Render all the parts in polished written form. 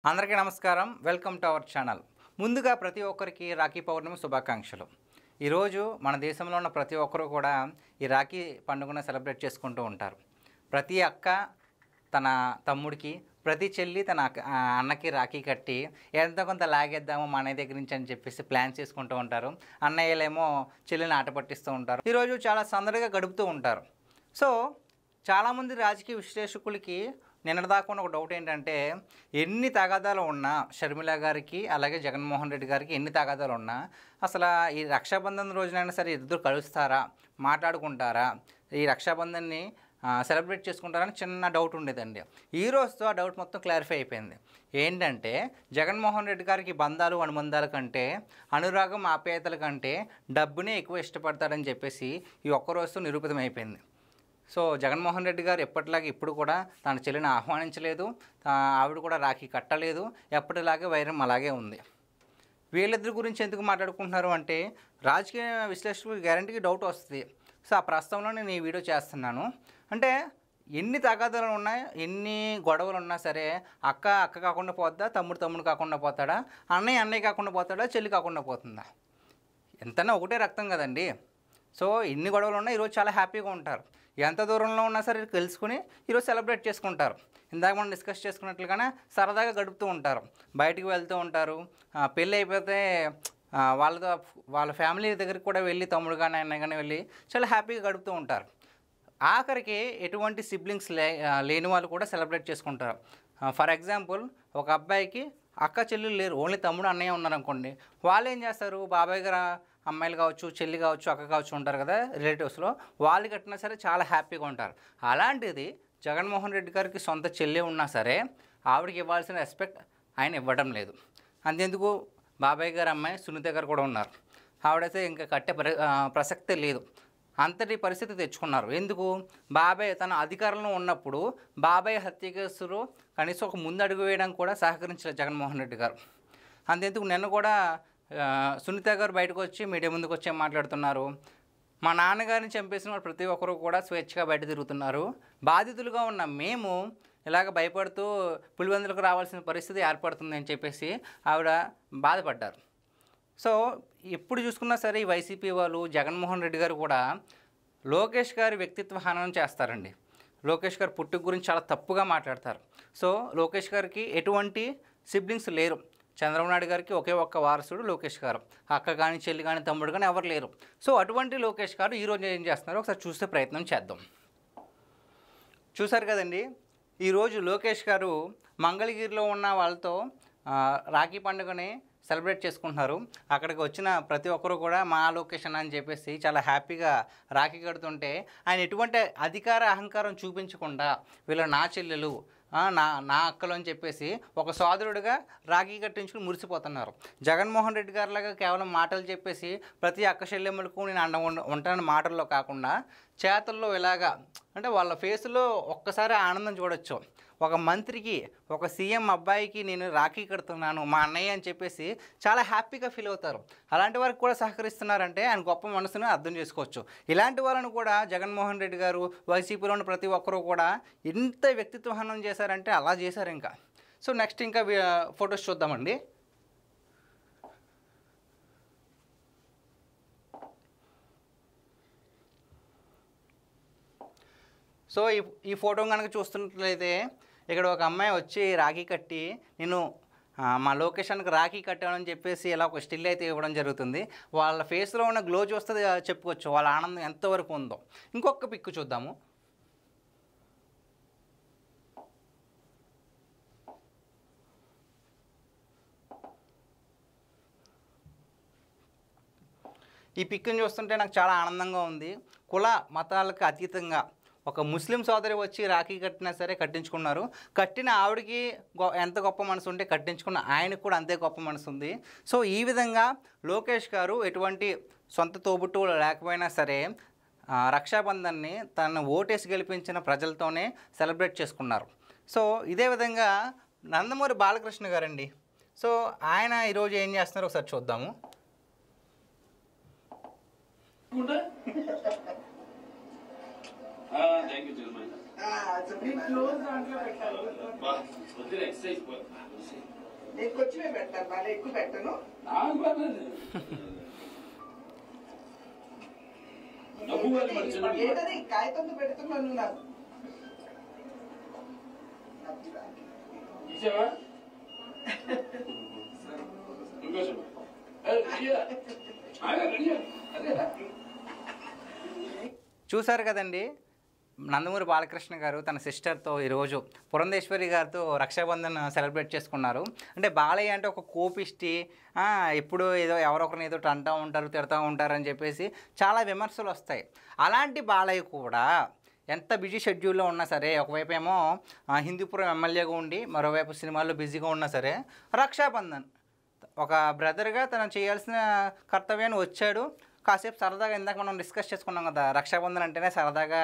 అందరికీ నమస్కారం. Welcome to our channel. ముందుగా ప్రతి ఒక్కరికి రాఖీ పౌర్ణమి శుభాకాంక్షలు. ఈరోజు మన దేశంలో ఉన్న ప్రతి ఒక్కరు కూడా ఈ రాఖీ పండుగను సెలబ్రేట్ చేసుకుంటూ ఉంటారు. ప్రతి అక్క తన తమ్ముడికి, ప్రతి చెల్లి తన అన్నకి రాఖీ కట్టి ఎంతో కొంత లాగేద్దాము మా అన్నయ్య దగ్గర నుంచి అని చెప్పేసి ప్లాన్ చేసుకుంటూ ఉంటారు. అన్నయ్యలేమో చెల్లిని ఆట పట్టిస్తూ ఉంటారు. ఈరోజు చాలా సందడిగా గడుపుతూ ఉంటారు. సో చాలామంది రాజకీయ విశ్లేషకులకి నిన్నటిదాకా ఉన్న ఒక డౌట్ ఏంటంటే, ఎన్ని తగాదాలు ఉన్నా షర్మిల గారికి అలాగే జగన్మోహన్ రెడ్డి గారికి ఎన్ని తగాదాలు ఉన్నా అసలు ఈ రక్షాబంధన్ రోజునైనా సరే ఇద్దరు కలుస్తారా, మాట్లాడుకుంటారా, ఈ రక్షాబంధన్ని సెలబ్రేట్ చేసుకుంటారని చిన్న డౌట్ ఉండేదండి. ఈ రోజుతో ఆ డౌట్ మొత్తం క్లారిఫై అయిపోయింది. ఏంటంటే జగన్మోహన్ రెడ్డి గారికి బంధాలు అనుబంధాల కంటే, అనురాగం ఆప్యాయతల కంటే డబ్బునే ఎక్కువ ఇష్టపడతాడని చెప్పేసి ఈ ఒక్కరోజుతో నిరూపితమైపోయింది. సో జగన్మోహన్ రెడ్డి గారు ఎప్పటిలాగా ఇప్పుడు కూడా తన చెల్లిని ఆహ్వానించలేదు, ఆవిడ కూడా రాఖీ కట్టలేదు, ఎప్పటిలాగే వైరం అలాగే ఉంది. వీళ్ళిద్దరి గురించి ఎందుకు మాట్లాడుకుంటున్నారు అంటే, రాజకీయ విశ్లేషకులకు గ్యారంటీకి డౌట్ వస్తుంది. సో ఆ ప్రస్తుతంలో నేను ఈ వీడియో చేస్తున్నాను. అంటే ఎన్ని తగాదాలు ఉన్నాయి, ఎన్ని గొడవలు ఉన్నా సరే అక్క కాకుండా పోద్దా, తమ్ముడు కాకుండా పోతాడా, అన్నయ్య కాకుండా పోతాడా, చెల్లి కాకుండా పోతుందా? ఎంతన్నా ఒకటే రక్తం కదండి. సో ఎన్ని గొడవలు ఉన్నా ఈరోజు చాలా హ్యాపీగా ఉంటారు. ఎంత దూరంలో ఉన్నా సరే తెలుసుకుని ఈరోజు సెలబ్రేట్ చేసుకుంటారు. ఇందాక మనం డిస్కస్ చేసుకున్నట్లుగానే సరదాగా గడుపుతూ ఉంటారు, బయటికి వెళ్తూ ఉంటారు. పెళ్ళి అయిపోతే వాళ్ళ ఫ్యామిలీ దగ్గరికి కూడా వెళ్ళి తమ్ముడు కానీ అన్నయ్య కానీ వెళ్ళి చాలా హ్యాపీగా గడుపుతూ ఉంటారు. ఆఖరికి ఎటువంటి సిబ్లింగ్స్ లేని వాళ్ళు కూడా సెలబ్రేట్ చేసుకుంటారు. ఫర్ ఎగ్జాంపుల్, ఒక అబ్బాయికి అక్క చెల్లెలు లేరు, ఓన్లీ తమ్ముడు అన్నయ్య ఉన్నారనుకోండి, వాళ్ళు ఏం చేస్తారు, బాబాయ్ గారు అమ్మాయిలు కావచ్చు, చెల్లి కావచ్చు, అక్క కావచ్చు ఉంటారు కదా రిలేటివ్స్లో, వాళ్ళు కట్టినా సరే చాలా హ్యాపీగా ఉంటారు. అలాంటిది జగన్మోహన్ రెడ్డి గారికి సొంత చెల్లి ఉన్నా సరే ఆవిడకి ఇవ్వాల్సిన రెస్పెక్ట్ ఆయన ఇవ్వడం లేదు. అంతెందుకు, బాబాయ్ గారు అమ్మాయి సునీత గారు కూడా ఉన్నారు, ఆవిడైతే ఇంకా కట్టే ప్రసక్తే లేదు. అంతటి పరిస్థితి తెచ్చుకున్నారు. ఎందుకు, బాబాయ్ తన అధికారంలో ఉన్నప్పుడు బాబాయ్ హత్య కేసులో కనీసం ఒక ముందు అడుగు వేయడానికి కూడా సహకరించలేదు జగన్మోహన్ రెడ్డి గారు. అంతెందుకు, నిన్న కూడా సునీత గారు బయటకు వచ్చి మీడియా ముందుకు వచ్చి మాట్లాడుతున్నారు, మా నాన్నగారిని చంపేసిన వాళ్ళు ప్రతి ఒక్కరు కూడా స్వేచ్ఛగా బయట తిరుగుతున్నారు, బాధితులుగా ఉన్న మేము ఇలాగ భయపడుతూ పులివెందులకు రావాల్సిన పరిస్థితి ఏర్పడుతుంది అని చెప్పేసి ఆవిడ బాధపడ్డారు. సో ఎప్పుడు చూసుకున్నా సరే ఈ వైసీపీ వాళ్ళు, జగన్మోహన్ రెడ్డి గారు కూడా లోకేష్ గారి వ్యక్తిత్వ హననం చేస్తారండి. లోకేష్ గారి పుట్టుక గురించి చాలా తప్పుగా మాట్లాడతారు. సో లోకేష్ గారికి ఎటువంటి సిబ్లింగ్స్ లేరు. చంద్రబాబు నాయుడు గారికి ఒకే ఒక్క వారసుడు లోకేష్ గారు, అక్క కానీ చెల్లి కానీ తమ్ముడు కానీ ఎవరు లేరు. సో అటువంటి లోకేష్ గారు ఈరోజు ఏం చేస్తున్నారో ఒకసారి చూసే ప్రయత్నం చేద్దాం. చూసారు కదండి, ఈరోజు లోకేష్ గారు మంగళగిరిలో ఉన్న వాళ్ళతో రాఖీ పండుగని సెలబ్రేట్ చేసుకుంటున్నారు. అక్కడికి వచ్చిన ప్రతి ఒక్కరు కూడా మా లొకేషన్ అని చెప్పేసి చాలా హ్యాపీగా రాఖీ కడుతుంటే ఆయన ఎటువంటి అధికార అహంకారం చూపించకుండా వీళ్ళ నా చెల్లెలు, నా అక్కలు అని చెప్పేసి ఒక సోదరుడిగా రాఖీ కట్టించుకుని మురిసిపోతున్నారు. జగన్మోహన్ రెడ్డి గారిలాగా కేవలం మాటలు చెప్పేసి ప్రతి అక్క చెల్లెమ్మలకు నేను అండ ఉంటానని మాటల్లో కాకుండా చేతల్లో ఇలాగా, అంటే వాళ్ళ ఫేస్లో ఒక్కసారి ఆనందం చూడొచ్చు. ఒక మంత్రికి, ఒక సీఎం అబ్బాయికి నేను రాఖీ కడుతున్నాను మా అన్నయ్య అని చెప్పేసి చాలా హ్యాపీగా ఫీల్ అవుతారు. అలాంటి వారికి కూడా సహకరిస్తున్నారంటే ఆయన గొప్ప మనసును అర్థం చేసుకోవచ్చు. ఇలాంటి వాళ్ళను కూడా జగన్మోహన్ రెడ్డి గారు, వైసీపీలో ఉన్న ప్రతి ఒక్కరూ కూడా ఎంత వ్యక్తిత్వ హననం చేశారంటే అలా చేశారు. ఇంకా సో నెక్స్ట్ ఇంకా ఫొటోస్ చూద్దామండి. సో ఈ ఫోటో కనుక చూస్తున్నట్లయితే ఇక్కడ ఒక అమ్మాయి వచ్చి రాఖీ కట్టి నేను మా లొకేషన్కి రాఖీ కట్టానని చెప్పేసి ఇలా ఒక స్టిల్ అయితే ఇవ్వడం జరుగుతుంది. వాళ్ళ ఫేస్లో ఉన్న గ్లో చూస్తే చెప్పుకోవచ్చు వాళ్ళ ఆనందం ఎంతవరకు ఉందో. ఇంకొక పిక్ చూద్దాము. ఈ పిక్ని చూస్తుంటే నాకు చాలా ఆనందంగా ఉంది. కుల మతాలకు అతీతంగా ఒక ముస్లిం సోదరి వచ్చి రాఖీ కట్టినా సరే కట్టించుకున్నారు. కట్టిన ఆవిడకి ఎంత గొప్ప మనసు ఉంటే కట్టించుకున్న ఆయనకు కూడా అంతే గొప్ప మనసు ఉంది. సో ఈ విధంగా లోకేష్ గారు ఎటువంటి సొంత తోబుట్టువులు లేకపోయినా సరే రక్షాబంధన్ని తను ఓటేసి గెలిపించిన ప్రజలతోనే సెలబ్రేట్ చేసుకున్నారు. సో ఇదే విధంగా నందమూరి బాలకృష్ణ గారండి, సో ఆయన ఈరోజు ఏం చేస్తున్నారో ఒకసారి చూద్దాము. కొంచెమే పెడతాను, బాగా ఎక్కువ పెట్టను. ఏంటది కాగితంతో పెడుతున్నాను నాకు. చూశారు కదండి, నందమూరి బాలకృష్ణ గారు తన సిస్టర్తో ఈరోజు పురంధేశ్వరి గారితో రక్షాబంధన్ సెలబ్రేట్ చేసుకున్నారు. అంటే బాలయ్య అంటే ఒక కోపిష్టి, ఎప్పుడు ఏదో ఎవరొకరిని ఏదో అంటూ ఉంటారు, తిడతా ఉంటారు అని చెప్పేసి చాలా విమర్శలు వస్తాయి. అలాంటి బాలయ్య కూడా ఎంత బిజీ షెడ్యూల్లో ఉన్నా సరే, ఒకవైపు ఏమో హిందూపురం ఎమ్మెల్యేగా ఉండి మరోవైపు సినిమాల్లో బిజీగా ఉన్నా సరే, రక్షాబంధన్ ఒక బ్రదర్గా తను చేయాల్సిన కర్తవ్యాన్ని వచ్చాడు. కాసేపు సరదాగా ఇందాక మనం డిస్కస్ చేసుకున్నాం కదా, రక్షాబంధన్ అంటేనే సరదాగా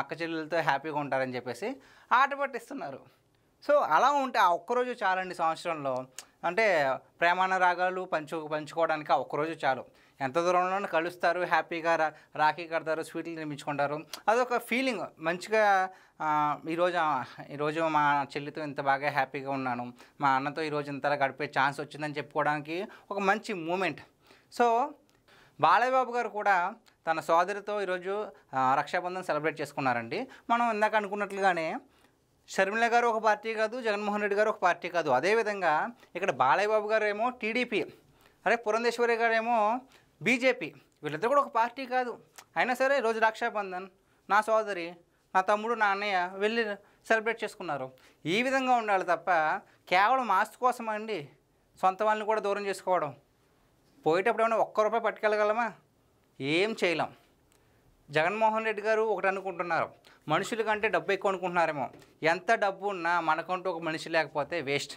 అక్క చెల్లెలతో హ్యాపీగా ఉంటారని చెప్పేసి ఆట పట్టిస్తున్నారు. సో అలా ఉంటే ఆ ఒక్కరోజు చాలండి సంవత్సరంలో. అంటే ప్రేమానురాగాలు పంచుకోవడానికి ఆ ఒక్కరోజు చాలు. ఎంత దూరంలోనే కలుస్తారు, హ్యాపీగా రాఖీ కడతారు, స్వీట్లు తినిపించుకుంటారు. అదొక ఫీలింగ్ మంచిగా. ఈరోజు మా చెల్లితో ఇంత బాగా హ్యాపీగా ఉన్నాను, మా అన్నతో ఈరోజు ఇంతలా గడిపే ఛాన్స్ వచ్చిందని చెప్పుకోవడానికి ఒక మంచి మూమెంట్. సో బాలయ్య బాబు గారు కూడా తన సోదరితో ఈరోజు రక్షాబంధన్ సెలబ్రేట్ చేసుకున్నారండి. మనం ఇందాక అనుకున్నట్లుగానే షర్మిల గారు ఒక పార్టీ కాదు, జగన్మోహన్ రెడ్డి గారు ఒక పార్టీ కాదు. అదేవిధంగా ఇక్కడ బాలయ్య బాబు గారు ఏమో టీడీపీ, పురంధేశ్వరి గారు ఏమో బీజేపీ. వీళ్ళిద్దరు కూడా ఒక పార్టీ కాదు. అయినా సరే ఈరోజు రక్షాబంధన్ నా సోదరి, నా తమ్ముడు, నా అన్నయ్య వెళ్ళి సెలబ్రేట్ చేసుకున్నారు. ఈ విధంగా ఉండాలి తప్ప కేవలం ఆస్తి కోసం అండి సొంత వాళ్ళని కూడా దూరం చేసుకోవడం. పోయేటప్పుడు ఏమైనా ₹1 పట్టుకెళ్ళగలమా? ఏం చేయలేం. జగన్మోహన్ రెడ్డి గారు ఒకటి అనుకుంటున్నారు, మనుషుల కంటే డబ్బు ఎక్కువ అనుకుంటున్నారేమో. ఎంత డబ్బు ఉన్నా మనకంటూ ఒక మనిషి లేకపోతే వేస్ట్.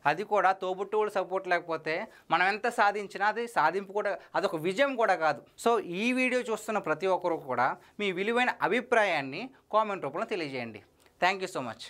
అది కూడా తోబుట్టువుల సపోర్ట్ లేకపోతే మనం ఎంత సాధించినా అది సాధింపు కూడా, అదొక విజయం కూడా కాదు. సో ఈ వీడియో చూస్తున్న ప్రతి ఒక్కరు కూడా మీ విలువైన అభిప్రాయాన్ని కామెంట్ రూపంలో తెలియజేయండి. Thank you so much.